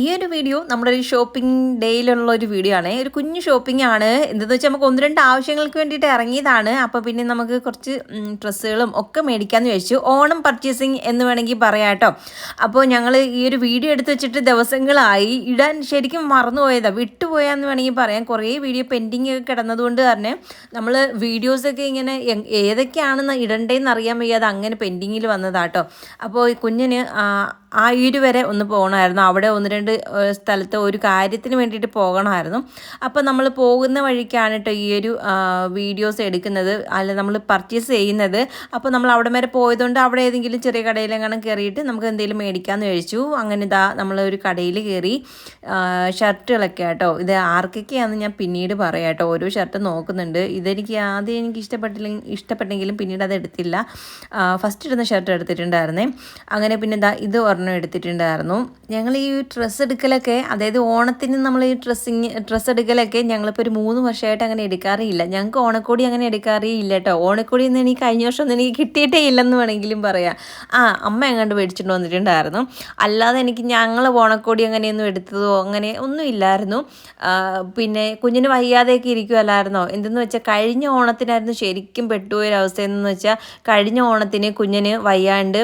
ഈ ഒരു വീഡിയോ നമ്മുടെ ഒരു ഷോപ്പിംഗ് ഡേയിലുള്ള ഒരു വീഡിയോ ആണ്. ഒരു കുഞ്ഞു ഷോപ്പിംഗ് ആണ്. എന്താണെന്ന് വെച്ചാൽ നമുക്ക് 1-2 ആവശ്യങ്ങൾക്ക് വേണ്ടിയിട്ട് ഇറങ്ങിയതാണ്. അപ്പോൾ പിന്നെ നമുക്ക് കുറച്ച് ഡ്രസ്സുകളും ഒക്കെ മേടിക്കാമെന്ന് വിചാരിച്ചു. ഓണം പർച്ചേസിങ് എന്ന് വേണമെങ്കിൽ പറയാം കേട്ടോ. അപ്പോൾ ഞങ്ങൾ ഈ ഒരു വീഡിയോ എടുത്ത് വെച്ചിട്ട് ദിവസങ്ങളായി. ഇടാൻ ശരിക്കും മറന്നുപോയതാണ്, വിട്ടുപോയാന്ന് വേണമെങ്കിൽ പറയാം. കുറേ വീഡിയോ പെൻഡിങ് ഒക്കെ കിടന്നതുകൊണ്ട് തന്നെ നമ്മൾ വീഡിയോസൊക്കെ ഇങ്ങനെ ഏതൊക്കെയാണെന്ന് ഇടണ്ടേന്ന് അറിയാൻ വയ്യാതെ അങ്ങനെ പെൻഡിങ്ങിൽ വന്നതാട്ടോ. അപ്പോൾ കുഞ്ഞിന് ആയൂര് വരെ ഒന്ന് പോകണമായിരുന്നു. അവിടെ 1-2 സ്ഥലത്ത് ഒരു കാര്യത്തിന് വേണ്ടിയിട്ട് പോകണമായിരുന്നു. അപ്പോൾ നമ്മൾ പോകുന്ന വഴിക്കാണ് കേട്ടോ ഈ ഒരു വീഡിയോസ് എടുക്കുന്നത്, അല്ല നമ്മൾ പർച്ചേസ് ചെയ്യുന്നത്. അപ്പോൾ നമ്മൾ അവിടെ വരെ പോയതുകൊണ്ട് അവിടെ ഏതെങ്കിലും ചെറിയ കടയിലെങ്ങാനും കയറിയിട്ട് നമുക്ക് എന്തെങ്കിലും മേടിക്കാമെന്ന് കഴിച്ചു. അങ്ങനെ ഇതാ നമ്മളൊരു കടയിൽ കയറി. ഷർട്ടുകളൊക്കെ കേട്ടോ. ഇത് ആർക്കൊക്കെയാണെന്ന് ഞാൻ പിന്നീട് പറയാം കേട്ടോ. ഓരോ ഷർട്ട് നോക്കുന്നുണ്ട്. ഇതെനിക്ക് ആദ്യം എനിക്ക് ഇഷ്ടപ്പെട്ടെങ്കിലും പിന്നീട് അത് എടുത്തില്ല. ഫസ്റ്റ് ഇടുന്ന ഷർട്ട് എടുത്തിട്ടുണ്ടായിരുന്നേ. അങ്ങനെ പിന്നെ ഇത് എടുത്തിട്ടുണ്ടായിരുന്നു. ഞങ്ങൾ ഈ ഡ്രസ്സ് എടുക്കലൊക്കെ, അതായത് ഓണത്തിന് നമ്മൾ ഈ ഡ്രസ്സ് എടുക്കലൊക്കെ ഞങ്ങളിപ്പോൾ ഒരു 3 വർഷമായിട്ട് അങ്ങനെ എടുക്കാറില്ല. ഞങ്ങൾക്ക് ഓണക്കോടി അങ്ങനെ എടുക്കാറേ ഇല്ല കേട്ടോ. ഓണക്കോടി ഒന്നും എനിക്ക് കഴിഞ്ഞ വർഷം ഒന്നും എനിക്ക് കിട്ടിയിട്ടേ ഇല്ലെന്ന് വേണമെങ്കിലും പറയാം. അമ്മ എങ്ങാണ്ട് മേടിച്ചിട്ട് വന്നിട്ടുണ്ടായിരുന്നു. അല്ലാതെ ഞങ്ങൾ ഓണക്കോടി അങ്ങനെയൊന്നും എടുത്തതോ അങ്ങനെ ഒന്നും ഇല്ലായിരുന്നു. പിന്നെ കുഞ്ഞിന് വയ്യാതെയൊക്കെ ഇരിക്കുമല്ലായിരുന്നോ. എന്തെന്ന് വെച്ചാൽ കഴിഞ്ഞ ഓണത്തിനായിരുന്നു ശരിക്കും പെട്ടുപോയൊരവസ്ഥയെന്ന് വെച്ചാൽ, കഴിഞ്ഞ ഓണത്തിന് കുഞ്ഞിന് വയ്യാണ്ട്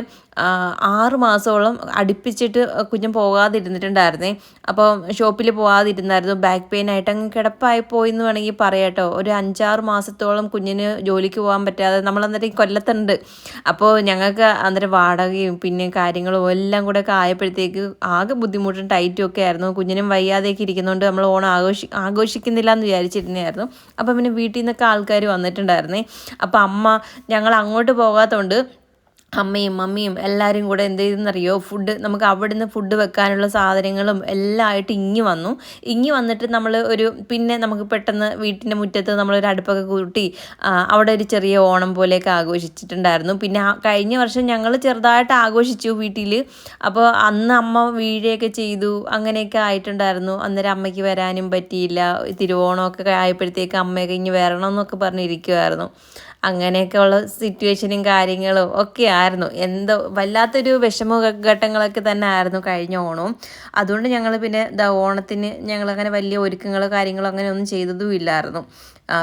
6 മാസത്തോളം അടുപ്പിച്ചിട്ട് കുഞ്ഞൻ പോകാതിരുന്നിട്ടുണ്ടായിരുന്നേ. അപ്പോൾ ഷോപ്പിൽ പോകാതിരുന്നായിരുന്നു. ബാക്ക് പെയിൻ ആയിട്ട് അങ്ങ് കിടപ്പായി പോയി എന്ന് വേണമെങ്കിൽ പറയാം കേട്ടോ. ഒരു 5-6 മാസത്തോളം കുഞ്ഞിന് ജോലിക്ക് പോകാൻ പറ്റാതെ നമ്മളന്നേരം കൊല്ലത്തുണ്ട്. അപ്പോൾ ഞങ്ങൾക്ക് അന്നേരം വാടകയും പിന്നെ കാര്യങ്ങളും എല്ലാം കൂടെ ഒക്കെ ആയപ്പോഴത്തേക്ക് ആകെ ബുദ്ധിമുട്ടും ടൈറ്റും ഒക്കെ ആയിരുന്നു. കുഞ്ഞിനും വയ്യാതെയൊക്കെ ഇരിക്കുന്നതുകൊണ്ട് നമ്മൾ ഓണം ആഘോഷിക്കുന്നില്ല എന്ന് വിചാരിച്ചിരുന്നായിരുന്നു. അപ്പം പിന്നെ വീട്ടിൽ നിന്നൊക്കെ ആൾക്കാർ വന്നിട്ടുണ്ടായിരുന്നേ. അപ്പോൾ അമ്മ ഞങ്ങൾ അങ്ങോട്ട് പോകാത്തതുകൊണ്ട് അമ്മയും മമ്മിയും എല്ലാവരും കൂടെ എന്ത് ചെയ്തെന്നറിയോ, നമുക്ക് അവിടുന്ന് ഫുഡ് വെക്കാനുള്ള സാധനങ്ങളും എല്ലാം ആയിട്ട് ഇങ്ങി വന്നിട്ട് നമ്മൾ പിന്നെ നമുക്ക് പെട്ടെന്ന് വീട്ടിൻ്റെ മുറ്റത്ത് നമ്മളൊരു അടുപ്പൊക്കെ കൂട്ടി അവിടെ ഒരു ചെറിയ ഓണം പോലെയൊക്കെ ആഘോഷിച്ചിട്ടുണ്ടായിരുന്നു. പിന്നെ കഴിഞ്ഞ വർഷം ഞങ്ങൾ ചെറുതായിട്ട് ആഘോഷിച്ചു വീട്ടിൽ. അപ്പോൾ അന്ന് അമ്മ വീഴുകയൊക്കെ ചെയ്തു, അങ്ങനെയൊക്കെ ആയിട്ടുണ്ടായിരുന്നു. അന്നേരം അമ്മയ്ക്ക് വരാനും പറ്റിയില്ല. തിരുവോണമൊക്കെ ആയപ്പോഴത്തേക്ക് അമ്മയൊക്കെ ഇനി വരണമെന്നൊക്കെ പറഞ്ഞിരിക്കുമായിരുന്നു. അങ്ങനെയൊക്കെയുള്ള സിറ്റുവേഷനും കാര്യങ്ങളും ഒക്കെ ആയിരുന്നു. എന്തോ വല്ലാത്തൊരു വിഷമഘട്ടങ്ങളൊക്കെ തന്നെ ആയിരുന്നു കഴിഞ്ഞ ഓണവും. അതുകൊണ്ട് ഞങ്ങൾ പിന്നെ ഓണത്തിന് ഞങ്ങളങ്ങനെ വലിയ ഒരുക്കങ്ങളോ കാര്യങ്ങളോ അങ്ങനെ ഒന്നും ചെയ്തതും ഇല്ലായിരുന്നു.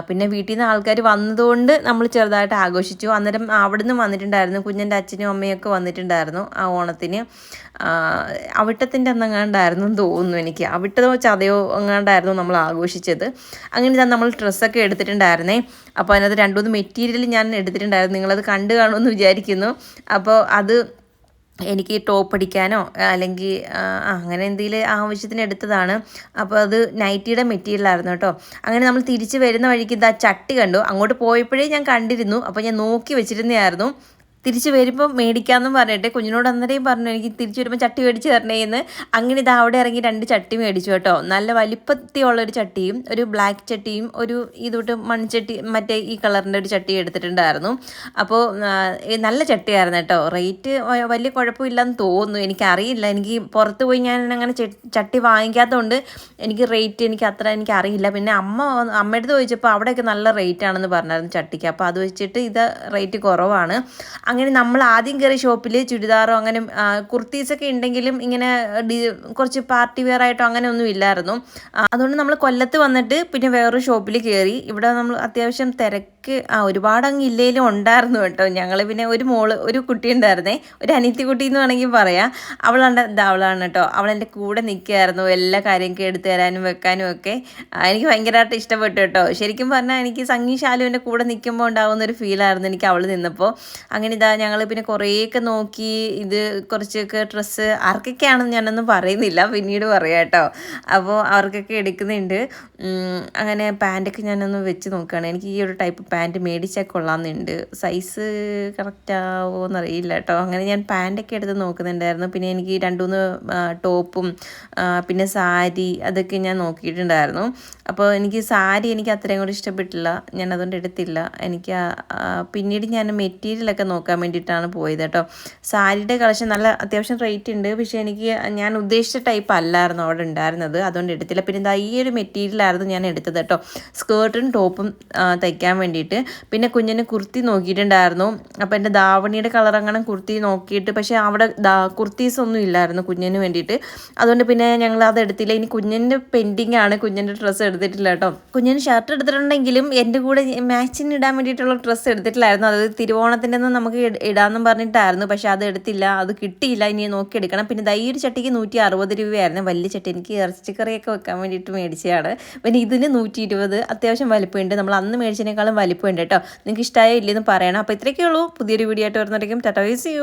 പിന്നെ വീട്ടിൽ നിന്ന് ആൾക്കാർ വന്നതുകൊണ്ട് നമ്മൾ ചെറുതായിട്ട് ആഘോഷിച്ചു. അന്നേരം അവിടുന്ന് വന്നിട്ടുണ്ടായിരുന്നു, കുഞ്ഞിൻ്റെ അച്ഛനും അമ്മയൊക്കെ വന്നിട്ടുണ്ടായിരുന്നു ആ ഓണത്തിന്. അവിട്ടത്തിൻ്റെ അന്നെങ്ങാണ്ടായിരുന്നു തോന്നുന്നു എനിക്ക്. അവിട്ടതോ ചതയോ എങ്ങാണ്ടായിരുന്നു നമ്മൾ ആഘോഷിച്ചത്. അങ്ങനെ നമ്മൾ ഡ്രസ്സൊക്കെ എടുത്തിട്ടുണ്ടായിരുന്നേ. അപ്പോൾ അതിനകത്ത് 2-3 മെറ്റീരിയൽ ഞാൻ എടുത്തിട്ടുണ്ടായിരുന്നു. നിങ്ങളത് കണ്ടു കാണുമെന്ന് വിചാരിക്കുന്നു. അപ്പോൾ അത് എനിക്ക് ടോപ്പ് അടിക്കാനോ അല്ലെങ്കിൽ അങ്ങനെ എന്തെങ്കിലും ആവശ്യത്തിന് എടുത്തതാണ്. അപ്പോൾ അത് നൈറ്റിയുടെ മെറ്റീരിയലായിരുന്നു കേട്ടോ. അങ്ങനെ നമ്മൾ തിരിച്ച് വരുന്ന വഴിക്ക് ചട്ടി കണ്ടു. അങ്ങോട്ട് പോയപ്പോഴേ ഞാൻ കണ്ടിരുന്നു. അപ്പോൾ ഞാൻ നോക്കി വെച്ചിരുന്നതായിരുന്നു. തിരിച്ച് വരുമ്പോൾ മേടിക്കാമെന്നും പറഞ്ഞിട്ട് കുഞ്ഞിനോട് അന്നേരം പറഞ്ഞു എനിക്ക് തിരിച്ച് വരുമ്പോൾ ചട്ടി മേടിച്ച് തരണേന്ന്. അങ്ങനെ അവിടെ ഇറങ്ങി 2 ചട്ടി മേടിച്ചു കേട്ടോ. നല്ല വലിപ്പത്തിലുള്ളൊരു ചട്ടിയും ഒരു ബ്ലാക്ക് ചട്ടിയും ഒരു ഇതൊട്ട് മൺചട്ടി മറ്റേ ഈ കളറിൻ്റെ ഒരു ചട്ടി എടുത്തിട്ടുണ്ടായിരുന്നു. അപ്പോൾ നല്ല ചട്ടിയായിരുന്നു കേട്ടോ. റേറ്റ് വലിയ കുഴപ്പമില്ലെന്ന് തോന്നുന്നു, എനിക്കറിയില്ല. എനിക്ക് പുറത്ത് പോയി ഞാൻ അങ്ങനെ ചട്ടി വാങ്ങിക്കാത്തതുകൊണ്ട് എനിക്ക് അത്ര അറിയില്ല. പിന്നെ അമ്മയുടെ അടുത്ത് ചോദിച്ചപ്പോൾ അവിടെയൊക്കെ നല്ല റേറ്റ് ആണെന്ന് പറഞ്ഞായിരുന്നു ചട്ടിക്ക്. അപ്പോൾ അത് വെച്ചിട്ട് ഇത് റേറ്റ് കുറവാണ്. അങ്ങനെ നമ്മൾ ആദ്യം കയറിയ ഷോപ്പിൽ ചുരിദാറോ അങ്ങനെ കുർത്തീസൊക്കെ ഉണ്ടെങ്കിലും ഇങ്ങനെ കുറച്ച് പാർട്ടി വെയർ ആയിട്ടോ അങ്ങനെ ഒന്നും ഇല്ലായിരുന്നു. അതുകൊണ്ട് നമ്മൾ കൊല്ലത്ത് വന്നിട്ട് പിന്നെ വേറൊരു ഷോപ്പിൽ കയറി. ഇവിടെ നമ്മൾ അത്യാവശ്യം തിരക്ക് ഒരുപാട് അങ്ങ് ഇല്ലേലും ഉണ്ടായിരുന്നു കേട്ടോ. ഞങ്ങൾ പിന്നെ ഒരു കുട്ടി ഉണ്ടായിരുന്നേ, ഒരു അനിയത്തി കുട്ടി എന്ന് വേണമെങ്കിൽ പറയാം. അവളാണ് കേട്ടോ. അവളെൻ്റെ കൂടെ നിൽക്കുകയായിരുന്നു, എല്ലാ കാര്യമൊക്കെ എടുത്തു തരാനും വെക്കാനും ഒക്കെ. എനിക്ക് ഭയങ്കരമായിട്ട് ഇഷ്ടപ്പെട്ടു കേട്ടോ. ശരിക്കും പറഞ്ഞാൽ എനിക്ക് സംഗീ ശാലുവിൻ്റെ കൂടെ നിൽക്കുമ്പോൾ ഉണ്ടാകുന്നൊരു ഫീലായിരുന്നു എനിക്ക് അവൾ നിന്നപ്പോൾ. അങ്ങനെ ഞങ്ങൾ പിന്നെ കുറേയൊക്കെ നോക്കി. ഇത് കുറച്ചൊക്കെ ഡ്രസ്സ് ആർക്കൊക്കെയാണെന്ന് ഞാനൊന്നും പറയുന്നില്ല, പിന്നീട് പറയാം കേട്ടോ. അപ്പോൾ അവർക്കൊക്കെ എടുക്കുന്നുണ്ട്. അങ്ങനെ പാൻറ്റൊക്കെ ഞാനൊന്ന് വെച്ച് നോക്കുകയാണ്. എനിക്ക് ഈ ഒരു ടൈപ്പ് പാൻറ്റ് മേടിച്ചാൽ കൊള്ളാമെന്നുണ്ട്. സൈസ് കറക്റ്റാവോ എന്നറിയില്ല കേട്ടോ. അങ്ങനെ ഞാൻ പാൻറ്റൊക്കെ എടുത്ത് നോക്കുന്നുണ്ടായിരുന്നു. പിന്നെ എനിക്ക് 2-3 ടോപ്പും പിന്നെ സാരി അതൊക്കെ ഞാൻ നോക്കിയിട്ടുണ്ടായിരുന്നു. അപ്പോൾ എനിക്ക് അത്രയും കൂടി ഇഷ്ടപ്പെട്ടില്ല, ഞാൻ അതുകൊണ്ട് എടുത്തില്ല. പിന്നീട് ഞാൻ മെറ്റീരിയലൊക്കെ നോക്കാൻ നോക്കാൻ വേണ്ടിയിട്ടാണ് പോയത് കേട്ടോ. സാരിയുടെ കളക്ഷൻ നല്ല അത്യാവശ്യം റേറ്റ് ഉണ്ട്, പക്ഷേ എനിക്ക് ഞാൻ ഉദ്ദേശിച്ച ടൈപ്പ് അല്ലായിരുന്നു അവിടെ ഉണ്ടായിരുന്നത്, അതുകൊണ്ട് എടുത്തില്ല. പിന്നെ ഇതാ ഈ ഒരു മെറ്റീരിയലായിരുന്നു ഞാൻ എടുത്തത് കേട്ടോ, സ്കേർട്ടും ടോപ്പും തയ്ക്കാൻ വേണ്ടിയിട്ട്. പിന്നെ കുഞ്ഞിന് കുർത്തി നോക്കിയിട്ടുണ്ടായിരുന്നു. അപ്പോൾ എൻ്റെ ധാവണിയുടെ കളർ അങ്ങനെ കുർത്തി നോക്കിയിട്ട്, പക്ഷേ അവിടെ കുർത്തീസ് ഒന്നും ഇല്ലായിരുന്നു കുഞ്ഞിന് വേണ്ടിയിട്ട്, അതുകൊണ്ട് പിന്നെ ഞങ്ങൾ അത് എടുത്തില്ല. ഇനി കുഞ്ഞിൻ്റെ പെൻഡിങ് ആണ്, കുഞ്ഞിൻ്റെ ഡ്രസ്സ് എടുത്തിട്ടില്ല കേട്ടോ. കുഞ്ഞിന് ഷർട്ട് എടുത്തിട്ടുണ്ടെങ്കിലും എൻ്റെ കൂടെ മാച്ചിന് ഇടാൻ വേണ്ടിയിട്ടുള്ള ഡ്രസ്സ് എടുത്തിട്ടില്ലായിരുന്നു. അത് തിരുവോണത്തിൻ്റെ ഒന്നും നമുക്ക് ഇടാമെന്നും പറഞ്ഞിട്ടായിരുന്നു, പക്ഷേ അത് എടുത്തില്ല, അത് കിട്ടിയില്ല. ഇനി നോക്കി എടുക്കണം. പിന്നെ ഈ ഒരു ചട്ടിക്ക് 160 രൂപയായിരുന്നു, വലിയ ചട്ടി. എനിക്ക് ഇറച്ചിക്കറിയൊക്കെ വെക്കാൻ വേണ്ടിയിട്ട് മേടിച്ചതാണ്. പിന്നെ ഇതിന് 120, അത്യാവശ്യം വലിപ്പമുണ്ട്. നമ്മൾ അന്ന് മേടിച്ചതിനേക്കാളും വലിപ്പമുണ്ട് കേട്ടോ. നിങ്ങൾക്ക് ഇഷ്ടമായോ ഇല്ലെന്ന് പറയണം. അപ്പോൾ ഇത്രയൊക്കെ ഉള്ളൂ. പുതിയൊരു വീഡിയോ ആയിട്ട് വരുന്നതായിരിക്കും. Tata, bye, see U.